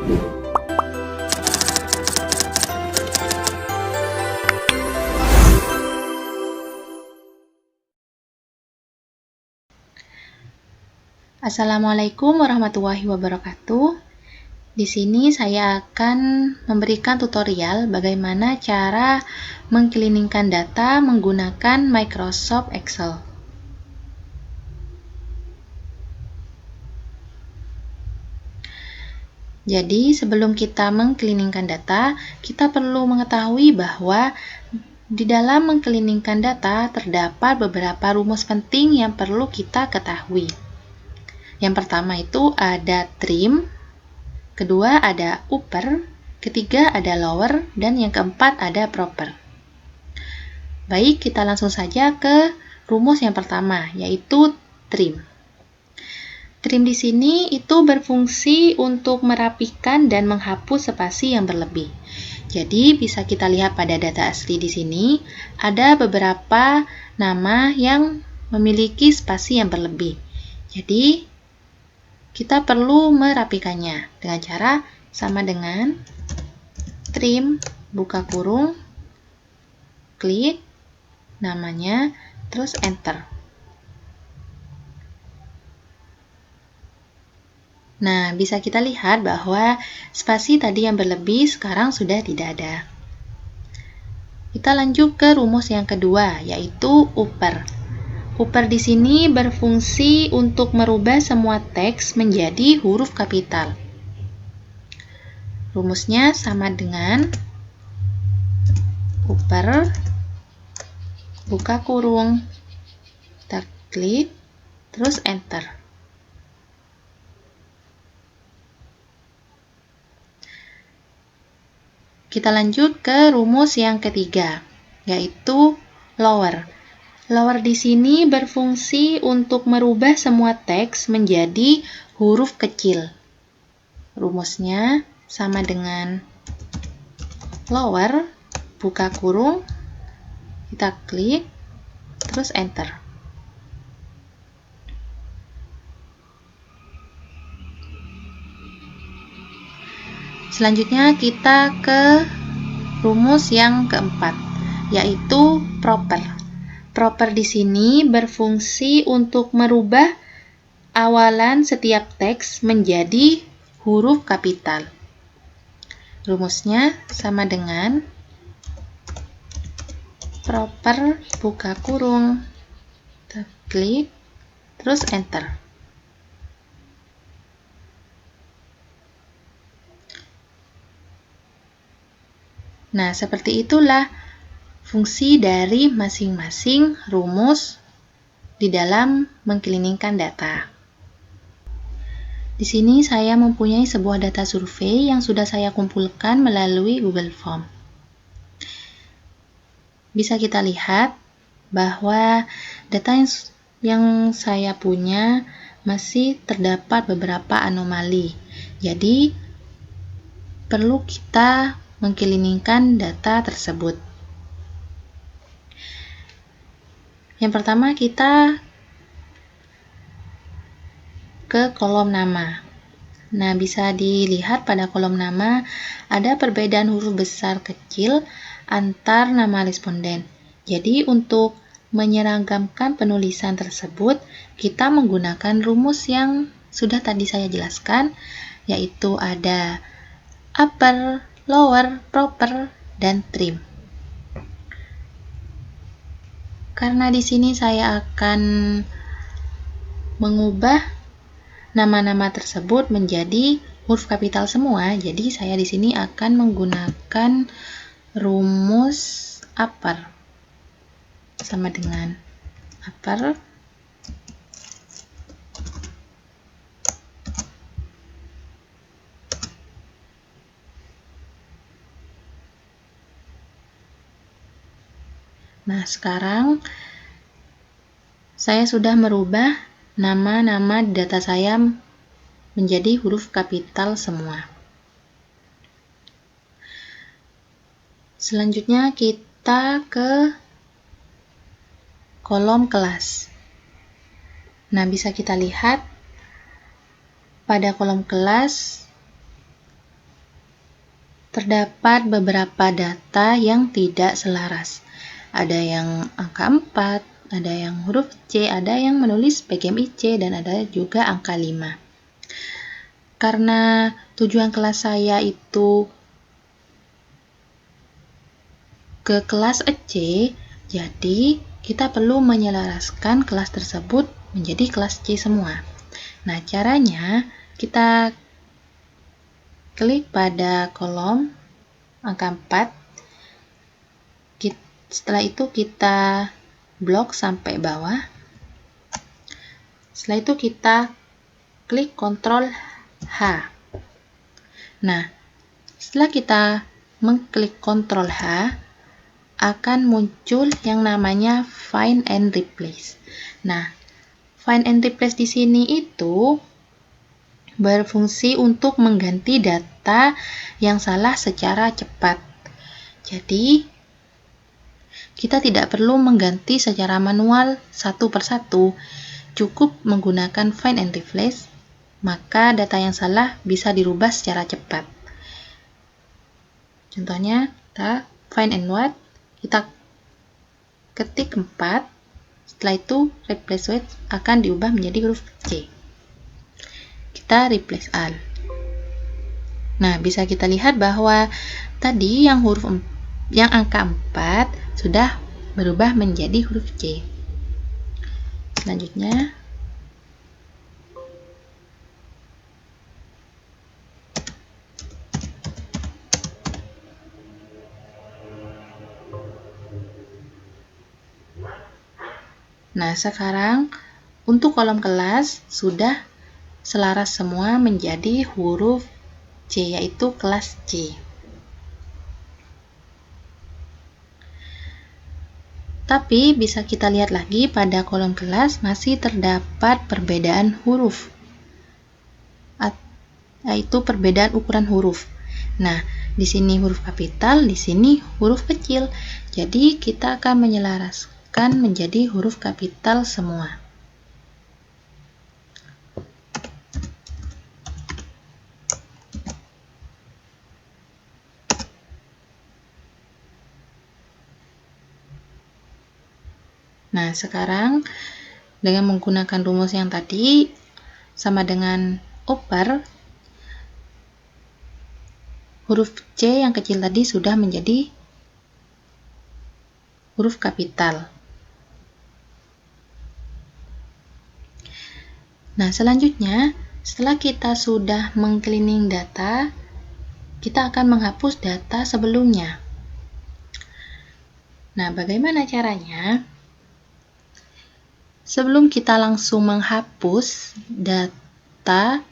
Assalamualaikum warahmatullahi wabarakatuh. Di sini saya akan memberikan tutorial bagaimana cara mengcleaningkan data menggunakan Microsoft Excel. Jadi, sebelum kita mengcleaningkan data, kita perlu mengetahui bahwa di dalam mengcleaningkan data terdapat beberapa rumus penting yang perlu kita ketahui. Yang pertama itu ada trim, kedua ada upper, ketiga ada lower, dan yang keempat ada proper. Baik, kita langsung saja ke rumus yang pertama, yaitu trim. Trim di sini itu berfungsi untuk merapikan dan menghapus spasi yang berlebih. Jadi, bisa kita lihat pada data asli di sini, ada beberapa nama yang memiliki spasi yang berlebih. Jadi, kita perlu merapikannya dengan cara sama dengan trim, buka kurung, klik namanya, terus enter. Nah, bisa kita lihat bahwa spasi tadi yang berlebih sekarang sudah tidak ada. Kita lanjut ke rumus yang kedua, yaitu upper. Upper di sini berfungsi untuk merubah semua teks menjadi huruf kapital. Rumusnya sama dengan upper, buka kurung, kita klik, terus enter. Kita lanjut ke rumus yang ketiga, yaitu lower. Lower di sini berfungsi untuk merubah semua teks menjadi huruf kecil. Rumusnya sama dengan lower, buka kurung, kita klik, terus enter. Selanjutnya kita ke rumus yang keempat, yaitu proper. Proper di sini berfungsi untuk merubah awalan setiap teks menjadi huruf kapital. Rumusnya sama dengan proper, buka kurung, kita klik, terus enter. Nah, seperti itulah fungsi dari masing-masing rumus di dalam mengcleaningkan data. Di sini saya mempunyai sebuah data survei yang sudah saya kumpulkan melalui Google Form. Bisa kita lihat bahwa data yang saya punya masih terdapat beberapa anomali. Jadi, perlu kita mengcleaningkan data tersebut. Yang pertama, kita ke kolom nama. Nah, bisa dilihat pada kolom nama ada perbedaan huruf besar kecil antar nama responden. Jadi, untuk menyeragamkan penulisan tersebut, kita menggunakan rumus yang sudah tadi saya jelaskan, yaitu ada upper, lower, proper, dan trim. Karena di sini saya akan mengubah nama-nama tersebut menjadi huruf kapital semua, jadi saya di sini akan menggunakan rumus upper sama dengan upper, nah, sekarang saya sudah merubah nama-nama data saya menjadi huruf kapital semua. Selanjutnya kita ke kolom kelas. Nah, bisa kita lihat pada kolom kelas terdapat beberapa data yang tidak selaras. Ada yang angka 4, ada yang huruf C, ada yang menulis PGMIC, dan ada juga angka 5. Karena tujuan kelas saya itu ke kelas C, jadi kita perlu menyelaraskan kelas tersebut menjadi kelas C semua. Nah, caranya kita klik pada kolom angka 4. Setelah itu kita blok sampai bawah. Setelah itu kita klik Ctrl H. Nah, setelah kita mengklik Ctrl H, akan muncul yang namanya Find and Replace. Nah, Find and Replace di sini itu berfungsi untuk mengganti data yang salah secara cepat. Jadi, kita tidak perlu mengganti secara manual satu persatu, cukup menggunakan Find and Replace, maka data yang salah bisa dirubah secara cepat. Contohnya, kita find and what, kita ketik 4, setelah itu replace with akan diubah menjadi huruf C. Kita replace all. Nah, bisa kita lihat bahwa tadi yang angka 4 sudah berubah menjadi huruf C. Selanjutnya, nah sekarang untuk kolom kelas sudah selaras semua menjadi huruf C, yaitu kelas C. Tapi bisa kita lihat lagi pada kolom kelas masih terdapat perbedaan huruf, yaitu perbedaan ukuran huruf. Nah, di sini huruf kapital, di sini huruf kecil. Jadi kita akan menyelaraskan menjadi huruf kapital semua. Nah, sekarang dengan menggunakan rumus yang tadi sama dengan upper, huruf C yang kecil tadi sudah menjadi huruf kapital. Nah, selanjutnya, setelah kita sudah mengcleaning data, kita akan menghapus data sebelumnya. Nah, bagaimana caranya? Sebelum kita langsung menghapus data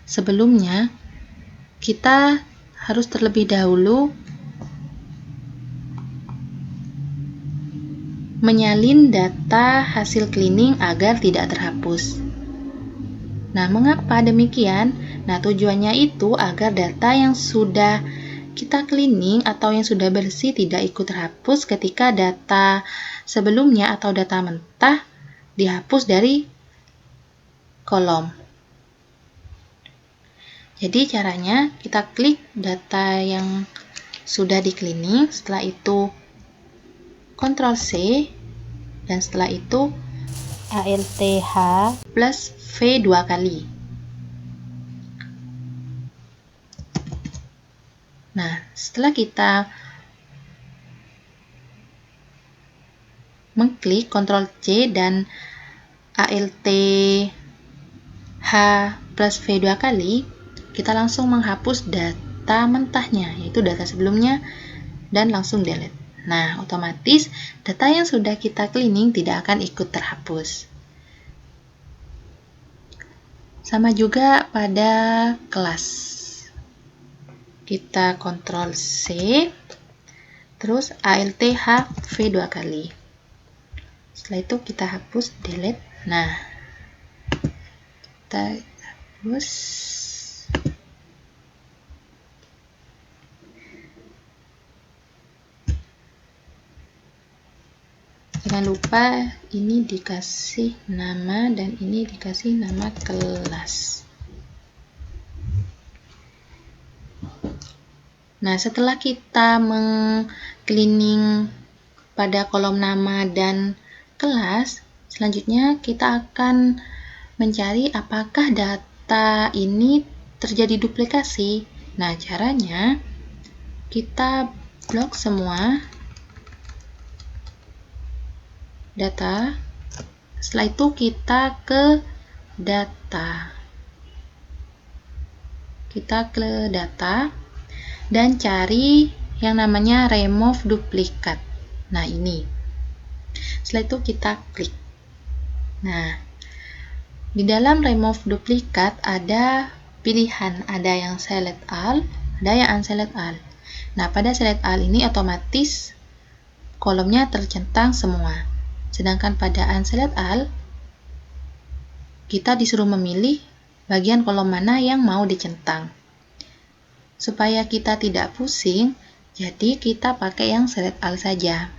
sebelumnya, kita harus terlebih dahulu menyalin data hasil cleaning agar tidak terhapus. Nah, mengapa demikian? Nah, tujuannya itu agar data yang sudah kita cleaning atau yang sudah bersih tidak ikut terhapus ketika data sebelumnya atau data mentah dihapus dari kolom. Jadi caranya kita klik data yang sudah di cleaning, setelah itu Ctrl C, dan setelah itu ALTH plus V 2 kali. Nah, setelah kita mengklik Ctrl C dan ALTH plus V 2 kali, kita langsung menghapus data mentahnya, yaitu data sebelumnya, dan langsung delete. Nah, otomatis data yang sudah kita cleaning tidak akan ikut terhapus. Sama juga pada kelas. Kita Ctrl C, terus ALTH V 2 kali. Setelah itu kita hapus, delete. Nah, kita hapus. Jangan lupa ini dikasih nama dan ini dikasih nama kelas. Nah, setelah kita mengcleaning pada kolom nama dan kelas, selanjutnya kita akan mencari apakah data ini terjadi duplikasi. Nah, caranya kita blok semua data. Setelah itu kita ke data. Kita ke data dan cari yang namanya remove duplicate. Nah, ini. Setelah itu kita klik. Nah, di dalam remove duplicate ada pilihan, ada yang select all, ada yang unselect all. Nah, pada select all ini otomatis kolomnya tercentang semua. Sedangkan pada unselect all, kita disuruh memilih bagian kolom mana yang mau dicentang. Supaya kita tidak pusing, jadi kita pakai yang select all saja.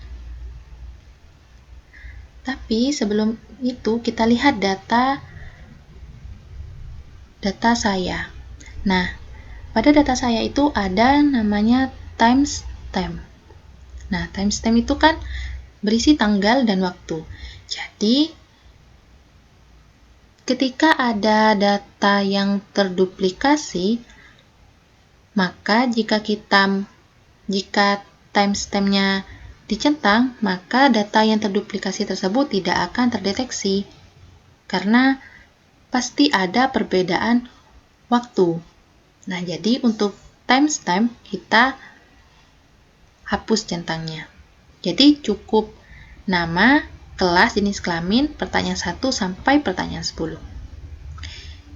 Tapi sebelum itu kita lihat data saya. Nah, pada data saya itu ada namanya timestamp. Nah, timestamp itu kan berisi tanggal dan waktu. Jadi, ketika ada data yang terduplikasi, maka jika timestampnya dicentang, maka data yang terduplikasi tersebut tidak akan terdeteksi karena pasti ada perbedaan waktu. Nah, jadi untuk timestamp kita hapus centangnya. Jadi cukup nama, kelas, jenis kelamin, pertanyaan 1 sampai pertanyaan 10.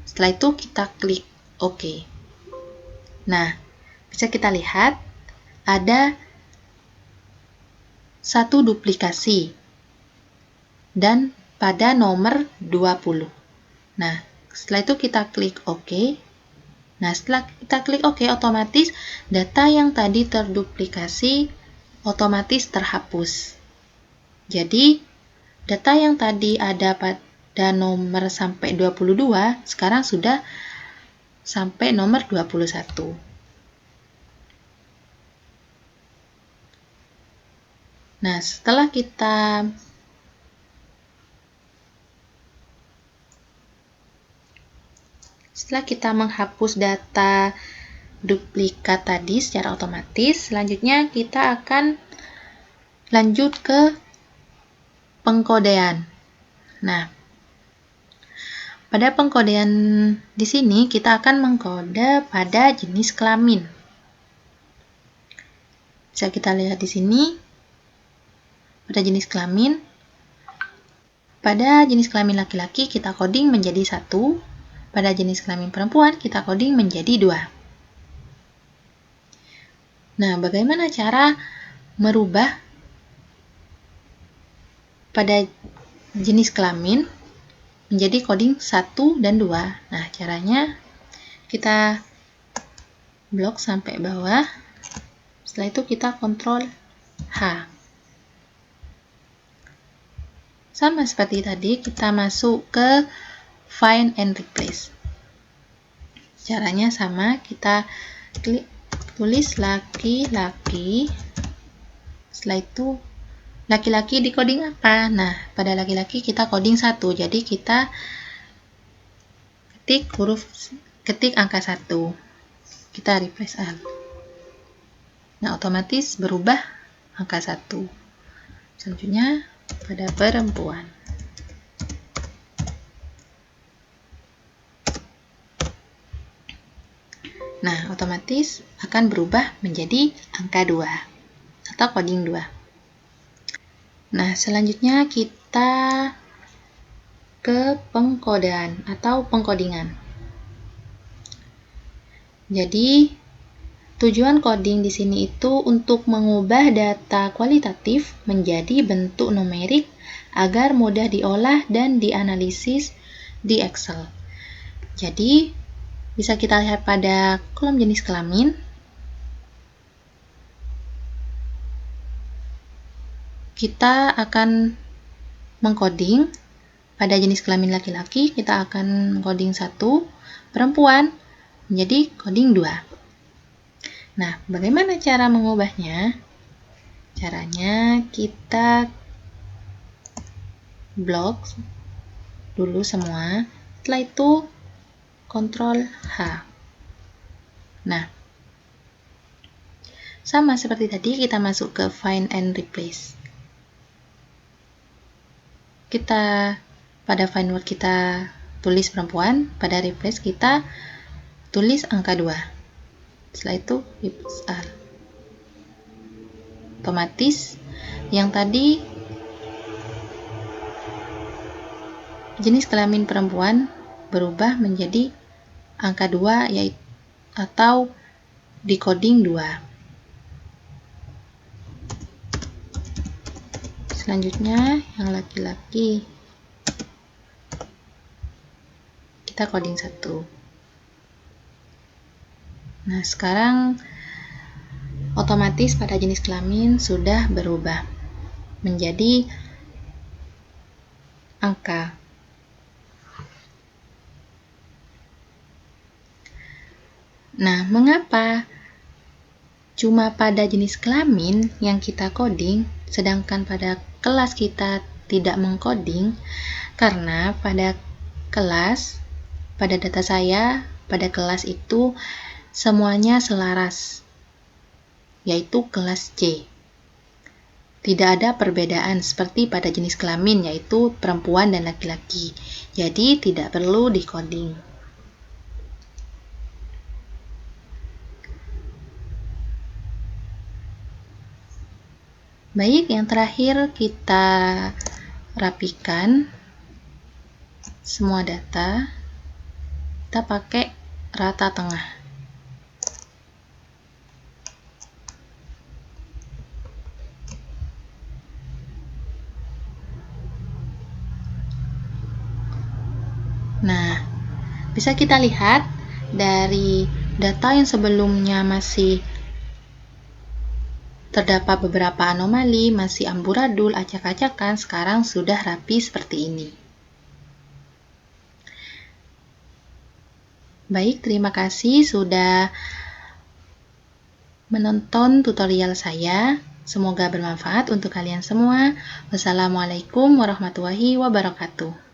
Setelah itu kita klik OK. Nah, bisa kita lihat ada satu duplikasi dan pada nomor 20. Nah, setelah itu kita klik OK. Nah, setelah kita klik OK, otomatis data yang tadi terduplikasi otomatis terhapus. Jadi, data yang tadi ada pada nomor sampai 22, sekarang sudah sampai nomor 21. Nah, setelah kita menghapus data duplikat tadi secara otomatis, selanjutnya kita akan lanjut ke pengkodean. Nah, pada pengkodean di sini kita akan mengkode pada jenis kelamin. Bisa kita lihat di sini pada jenis kelamin. Pada jenis kelamin laki-laki kita coding menjadi 1. Pada jenis kelamin perempuan kita coding menjadi 2. Nah, bagaimana cara merubah pada jenis kelamin menjadi coding 1 dan 2? Nah, caranya kita blok sampai bawah. Setelah itu kita kontrol H. Sama seperti tadi, kita masuk ke Find and Replace. Caranya sama, kita klik tulis laki-laki. Setelah itu laki-laki di coding apa? Nah, pada laki-laki kita coding 1. Jadi kita ketik angka 1. Kita refresh all. Nah, otomatis berubah angka 1. Selanjutnya pada perempuan. Nah, otomatis akan berubah menjadi angka 2 atau coding 2. Nah, selanjutnya kita ke pengkodean atau pengkodingan. Jadi, tujuan coding di sini itu untuk mengubah data kualitatif menjadi bentuk numerik agar mudah diolah dan dianalisis di Excel. Jadi, bisa kita lihat pada kolom jenis kelamin. Kita akan mengcoding pada jenis kelamin laki-laki, kita akan coding 1, perempuan menjadi coding 2. Nah, bagaimana cara mengubahnya? Caranya kita blok dulu semua, setelah itu Ctrl H. Nah, sama seperti tadi, kita masuk ke Find and Replace. Pada find word kita tulis perempuan, pada replace kita tulis angka 2. Setelah itu hits all. Otomatis yang tadi jenis kelamin perempuan berubah menjadi angka 2 yaitu atau decoding 2. Selanjutnya yang laki-laki kita coding 1. Nah, sekarang otomatis pada jenis kelamin sudah berubah menjadi angka. Nah, mengapa cuma pada jenis kelamin yang kita coding, sedangkan pada kelas kita tidak mengcoding? Karena pada data saya, pada kelas itu semuanya selaras, yaitu kelas C. Tidak ada perbedaan seperti pada jenis kelamin, yaitu perempuan dan laki-laki. Jadi tidak perlu di-coding. Baik, yang terakhir kita rapikan semua data. Kita pakai rata tengah. Nah, bisa kita lihat dari data yang sebelumnya masih terdapat beberapa anomali, masih amburadul, acak-acakan, sekarang sudah rapi seperti ini. Baik, terima kasih sudah menonton tutorial saya. Semoga bermanfaat untuk kalian semua. Wassalamualaikum warahmatullahi wabarakatuh.